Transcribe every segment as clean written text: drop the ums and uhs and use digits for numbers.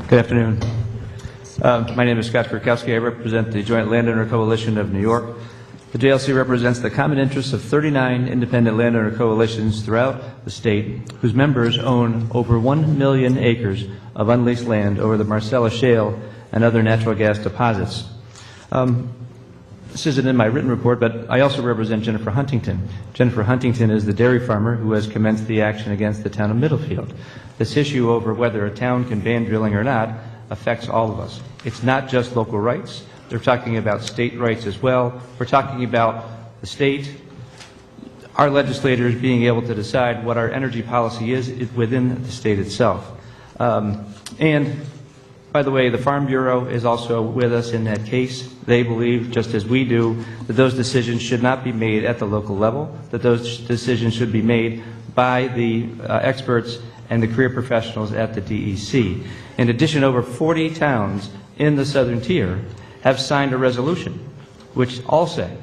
Good afternoon. My name is Scott Kurkoski. I represent the Joint Landowner Coalition of New York. The JLC represents the common interests of 39 independent landowner coalitions throughout the state, whose members own over 1 million acres of unleased land over the Marcellus Shale and other natural gas deposits. This isn't in my written report, but I also represent Jennifer Huntington. Jennifer Huntington is the dairy farmer who has commenced the action against the town of Middlefield. This issue over whether a town can ban drilling or not affects all of us. It's not just local rights. They're talking about state rights as well. We're talking about the state, our legislators being able to decide what our energy policy is within the state itself. And by the way, the Farm Bureau is also with us in that case. They believe, just as we do, that those decisions should not be made at the local level, that those decisions should be made by the experts and the career professionals at the DEC. In addition, over 40 towns in the southern tier have signed a resolution which all say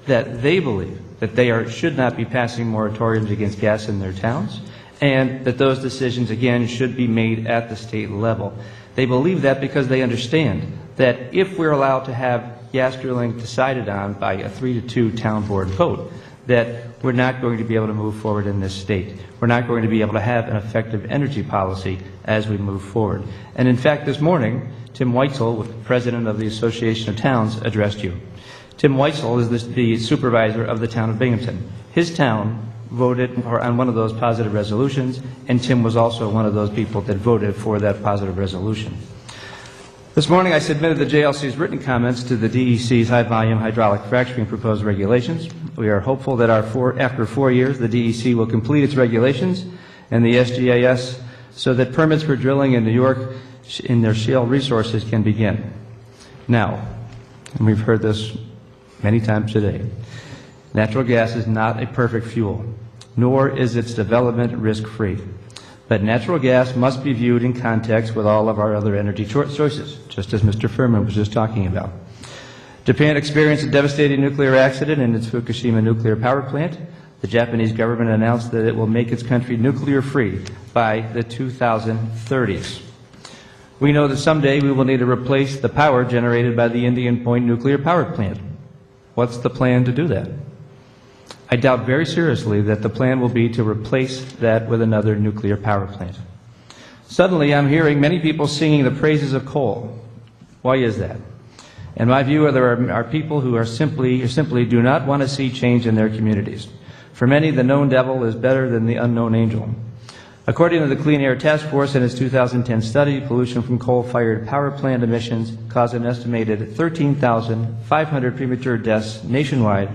that they believe that they should not be passing moratoriums against gas in their towns, and that those decisions, again, should be made at the state level. They believe that because they understand that if we're allowed to have gas drilling decided on by a 3-2 town board vote, that we're not going to be able to move forward in this state. We're not going to be able to have an effective energy policy as we move forward. And in fact, this morning, Tim Weitzel, the president of the Association of Towns, addressed you. Tim Weitzel is the supervisor of the town of Binghamton. His town voted on one of those positive resolutions, and Tim was also one of those people that voted for that positive resolution. This morning I submitted the JLC's written comments to the DEC's high-volume hydraulic fracturing proposed regulations. We are hopeful that after 4 years the DEC will complete its regulations and the SGAS so that permits for drilling in New York in their shale resources can begin. Now, and we've heard this many times today, natural gas is not a perfect fuel, nor is its development risk-free. But natural gas must be viewed in context with all of our other energy choices, just as Mr. Furman was just talking about. Japan experienced a devastating nuclear accident in its Fukushima nuclear power plant. The Japanese government announced that it will make its country nuclear-free by the 2030s. We know that someday we will need to replace the power generated by the Indian Point nuclear power plant. What's the plan to do that? I doubt very seriously that the plan will be to replace that with another nuclear power plant. Suddenly, I'm hearing many people singing the praises of coal. Why is that? In my view, there are people who simply do not want to see change in their communities. For many, the known devil is better than the unknown angel. According to the Clean Air Task Force in its 2010 study, pollution from coal-fired power plant emissions caused an estimated 13,500 premature deaths nationwide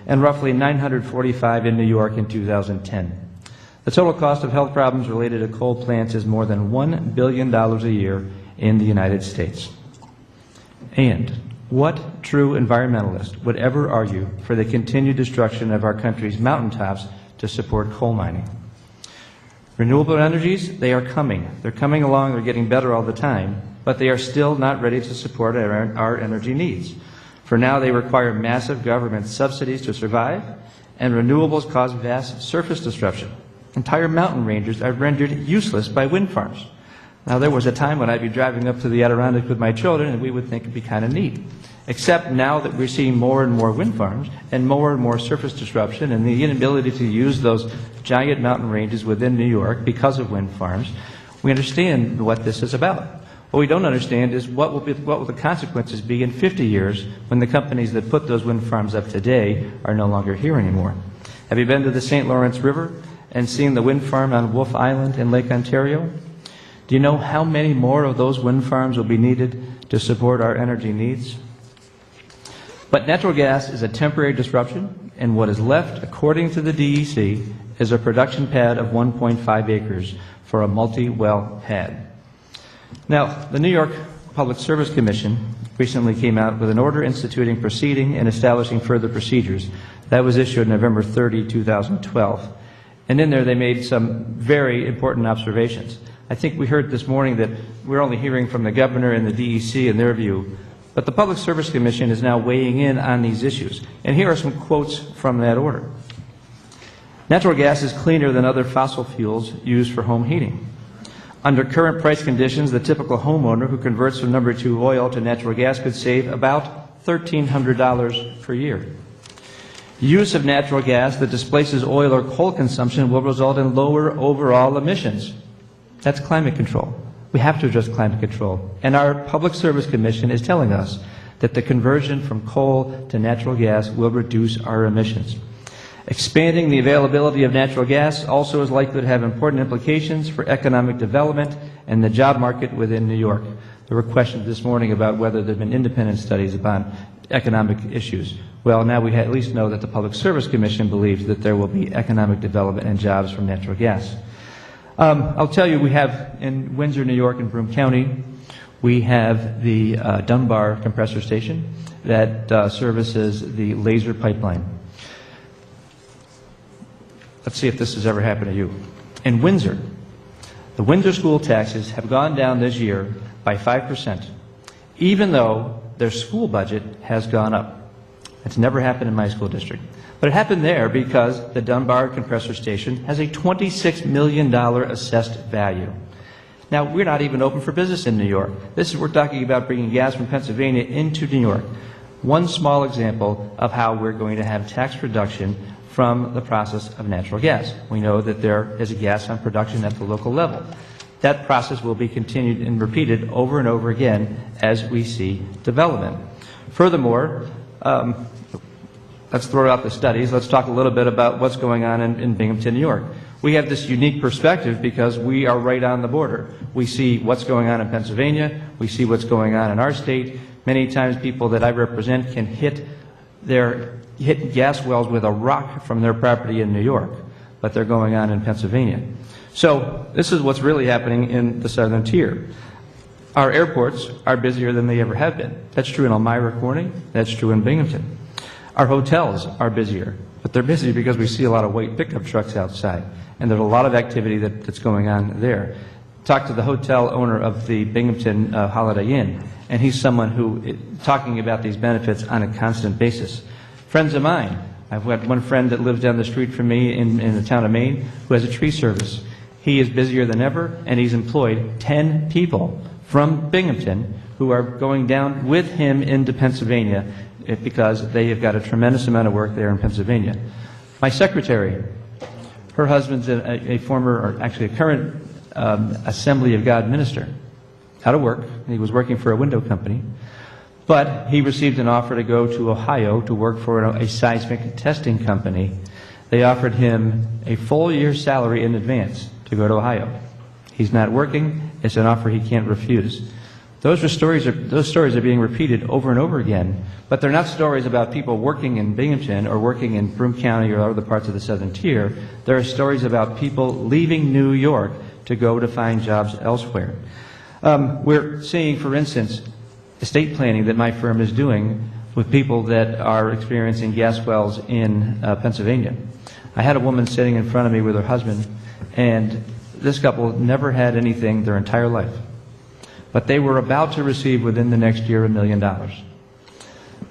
and roughly 945 in New York in 2010. The total cost of health problems related to coal plants is more than $1 billion a year in the United States. And what true environmentalist would ever argue for the continued destruction of our country's mountaintops to support coal mining? Renewable energies, they are coming. They're coming along, they're getting better all the time, but they are still not ready to support our energy needs. For now, they require massive government subsidies to survive, and renewables cause vast surface disruption. Entire mountain ranges are rendered useless by wind farms. Now, there was a time when I'd be driving up to the Adirondack with my children, and we would think it'd be kind of neat. Except now that we're seeing more and more wind farms and more surface disruption and the inability to use those giant mountain ranges within New York because of wind farms, we understand what this is about. What we don't understand is what will the consequences be in 50 years when the companies that put those wind farms up today are no longer here anymore. Have you been to the St. Lawrence River and seen the wind farm on Wolf Island in Lake Ontario? Do you know how many more of those wind farms will be needed to support our energy needs? But natural gas is a temporary disruption, and what is left, according to the DEC, is a production pad of 1.5 acres for a multi-well pad. Now, the New York Public Service Commission recently came out with an order instituting proceeding and establishing further procedures. That was issued November 30, 2012. And in there they made some very important observations. I think we heard this morning that we're only hearing from the governor and the DEC in their view, but the Public Service Commission is now weighing in on these issues. And here are some quotes from that order. Natural gas is cleaner than other fossil fuels used for home heating. Under current price conditions, the typical homeowner who converts from number 2 oil to natural gas could save about $1,300 per year. Use of natural gas that displaces oil or coal consumption will result in lower overall emissions. That's climate control. We have to address climate control. And our Public Service Commission is telling us that the conversion from coal to natural gas will reduce our emissions. Expanding the availability of natural gas also is likely to have important implications for economic development and the job market within New York. There were questions this morning about whether there have been independent studies upon economic issues. Well, now we at least know that the Public Service Commission believes that there will be economic development and jobs from natural gas. I'll tell you, we have in Windsor, New York, and Broome County, we have the Dunbar compressor station that services the laser pipeline. Let's see if this has ever happened to you. In Windsor, the Windsor school taxes have gone down this year by 5%, even though their school budget has gone up. It's never happened in my school district. But it happened there because the Dunbar compressor station has a $26 million assessed value. Now, we're not even open for business in New York. We're talking about bringing gas from Pennsylvania into New York. One small example of how we're going to have tax reduction from the process of natural gas. We know that there is a gas on production at the local level. That process will be continued and repeated over and over again as we see development. Furthermore, let's throw out the studies. Let's talk a little bit about what's going on in Binghamton, New York. We have this unique perspective because we are right on the border. We see what's going on in Pennsylvania. We see what's going on in our state. Many times people that I represent can hit gas wells with a rock from their property in New York, but they're going on in Pennsylvania. So this is what's really happening in the southern tier. Our airports are busier than they ever have been. That's true in Elmira Corning. That's true in Binghamton. Our hotels are busier, but they're busy because we see a lot of white pickup trucks outside, and there's a lot of activity that's going on there. Talked to the hotel owner of the Binghamton Holiday Inn, and he's someone who is talking about these benefits on a constant basis. Friends of mine, I've got one friend that lives down the street from me in the town of Maine who has a tree service. He is busier than ever, and he's employed 10 people from Binghamton who are going down with him into Pennsylvania because they have got a tremendous amount of work there in Pennsylvania. My secretary, her husband's a former, or actually a current Assembly of God minister, out of work. He was working for a window company, but he received an offer to go to Ohio to work for a seismic testing company. They offered him a full year's salary in advance to go to Ohio. He's not working. It's an offer he can't refuse. Those stories are being repeated over and over again, but they're not stories about people working in Binghamton or working in Broome County or other parts of the southern tier. There are stories about people leaving New York to go to find jobs elsewhere. We're seeing, for instance, estate planning that my firm is doing with people that are experiencing gas wells in Pennsylvania. I had a woman sitting in front of me with her husband, and this couple never had anything their entire life. But they were about to receive within the next year $1 million.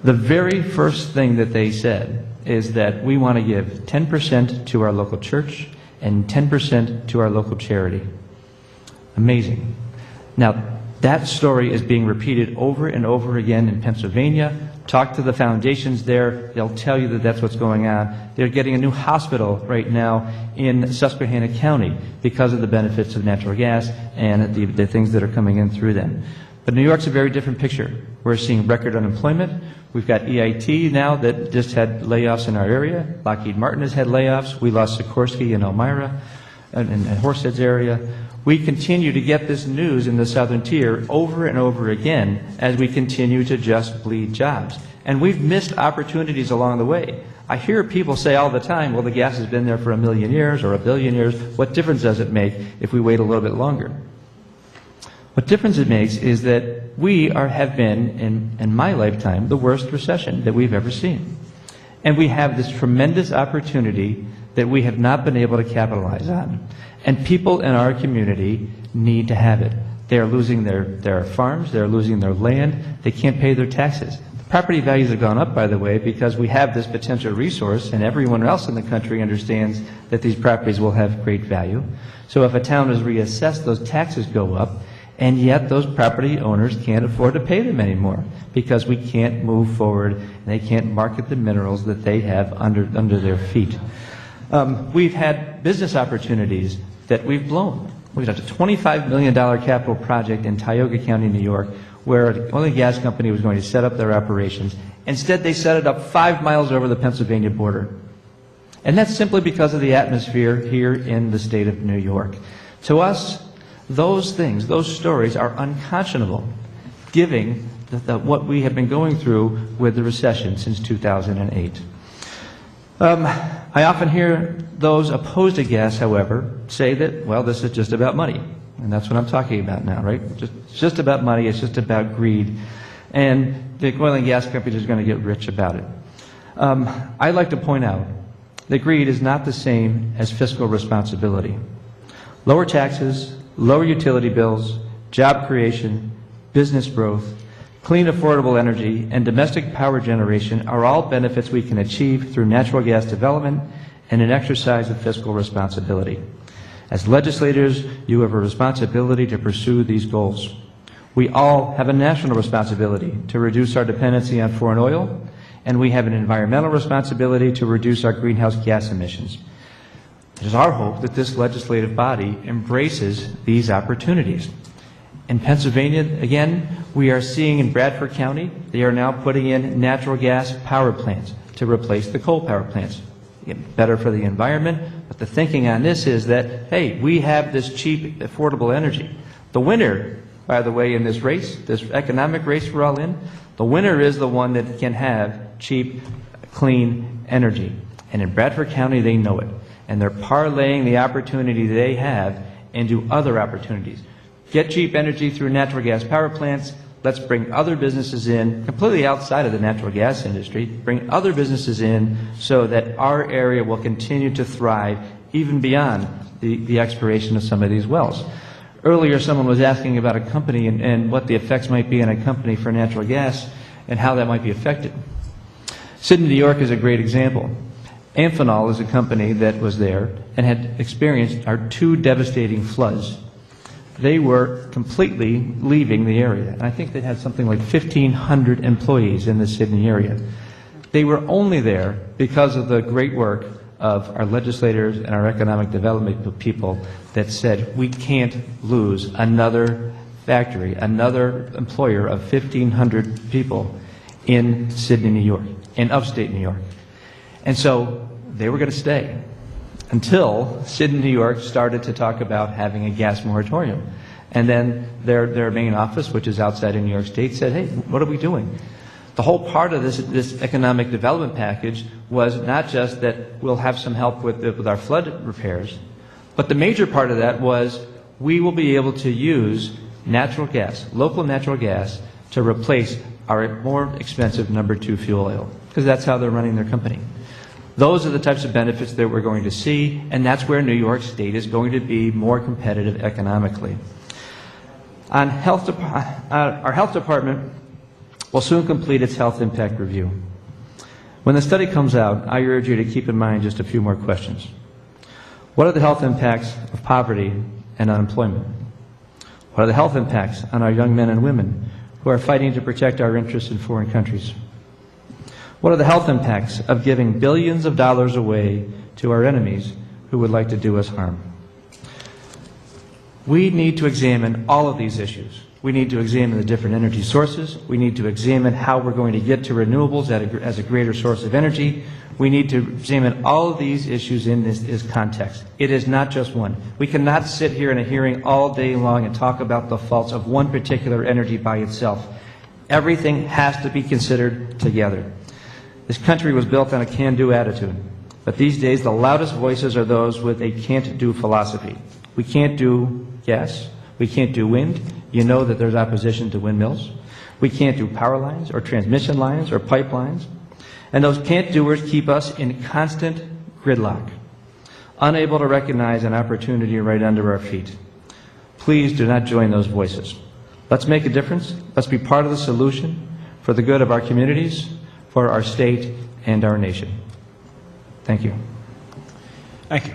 The very first thing that they said is that we want to give 10% to our local church and 10% to our local charity. Amazing. Now, that story is being repeated over and over again in Pennsylvania. Talk to the foundations there. They'll tell you that that's what's going on. They're getting a new hospital right now in Susquehanna County because of the benefits of natural gas and the things that are coming in through them. But New York's a very different picture. We're seeing record unemployment. We've got EIT now that just had layoffs in our area. Lockheed Martin has had layoffs. We lost Kurkoski in Elmira and Horseheads area. We continue to get this news in the southern tier over and over again as we continue to just bleed jobs. And we've missed opportunities along the way. I hear people say all the time, well, the gas has been there for 1 million years or 1 billion years. What difference does it make if we wait a little bit longer? What difference it makes is that we have been, in my lifetime, the worst recession that we've ever seen. And we have this tremendous opportunity that we have not been able to capitalize on. And people in our community need to have it. They are losing their farms, they're losing their land, they can't pay their taxes. The Property values have gone up, by the way, because we have this potential resource, and everyone else in the country understands that these properties will have great value. So if a town is reassessed, those taxes go up, and yet those property owners can't afford to pay them anymore because we can't move forward and they can't market the minerals that they have under their feet. We've had business opportunities that we've blown. We've done a $25 million capital project in Tioga County, New York, where the oil and gas company was going to set up their operations. Instead, they set it up 5 miles over the Pennsylvania border. And that's simply because of the atmosphere here in the state of New York. To us, those things, those stories are unconscionable, given what we have been going through with the recession since 2008. I often hear those opposed to gas, however, say that, well, this is just about money. And that's what I'm talking about now, right? It's just about money. It's just about greed. And the oil and gas companies are going to get rich about it. I'd like to point out that greed is not the same as fiscal responsibility. Lower taxes, lower utility bills, job creation, business growth, clean, affordable energy, and domestic power generation are all benefits we can achieve through natural gas development and an exercise of fiscal responsibility. As legislators, you have a responsibility to pursue these goals. We all have a national responsibility to reduce our dependency on foreign oil, and we have an environmental responsibility to reduce our greenhouse gas emissions. It is our hope that this legislative body embraces these opportunities. In Pennsylvania, again, we are seeing in Bradford County, they are now putting in natural gas power plants to replace the coal power plants. Better for the environment, but the thinking on this is that, hey, we have this cheap, affordable energy. The winner, by the way, in this race, this economic race we're all in, the winner is the one that can have cheap, clean energy. And in Bradford County, they know it. And they're parlaying the opportunity they have into other opportunities. Get cheap energy through natural gas power plants. Let's bring other businesses in, completely outside of the natural gas industry, bring other businesses in so that our area will continue to thrive even beyond the expiration of some of these wells. Earlier, someone was asking about a company and what the effects might be on a company for natural gas and how that might be affected. Sydney, New York is a great example. Amphenol is a company that was there and had experienced our 2 devastating floods. They were completely leaving the area. And I think they had something like 1,500 employees in the Sydney area. They were only there because of the great work of our legislators and our economic development people that said we can't lose another factory, another employer of 1,500 people in Sydney, New York, in upstate New York. And so they were going to stay until Sydney, New York started to talk about having a gas moratorium. And then their main office, which is outside of New York State, said, hey, what are we doing? The whole part of this economic development package was not just that we'll have some help with our flood repairs, but the major part of that was we will be able to use natural gas, local natural gas, to replace our more expensive number 2 fuel oil, because that's how they're running their company. Those are the types of benefits that we're going to see, and that's where New York State is going to be more competitive economically. Our health department will soon complete its health impact review. When the study comes out, I urge you to keep in mind just a few more questions. What are the health impacts of poverty and unemployment? What are the health impacts on our young men and women who are fighting to protect our interests in foreign countries? What are the health impacts of giving billions of dollars away to our enemies who would like to do us harm? We need to examine all of these issues. We need to examine the different energy sources. We need to examine how we're going to get to renewables as a greater source of energy. We need to examine all of these issues in this context. It is not just one. We cannot sit here in a hearing all day long and talk about the faults of one particular energy by itself. Everything has to be considered together. This country was built on a can-do attitude, but these days the loudest voices are those with a can't-do philosophy. We can't do gas. We can't do wind. You know that there's opposition to windmills. We can't do power lines or transmission lines or pipelines. And those can't-doers keep us in constant gridlock, unable to recognize an opportunity right under our feet. Please do not join those voices. Let's make a difference. Let's be part of the solution for for the good of our communities, for our state, and our nation. Thank you. Thank you.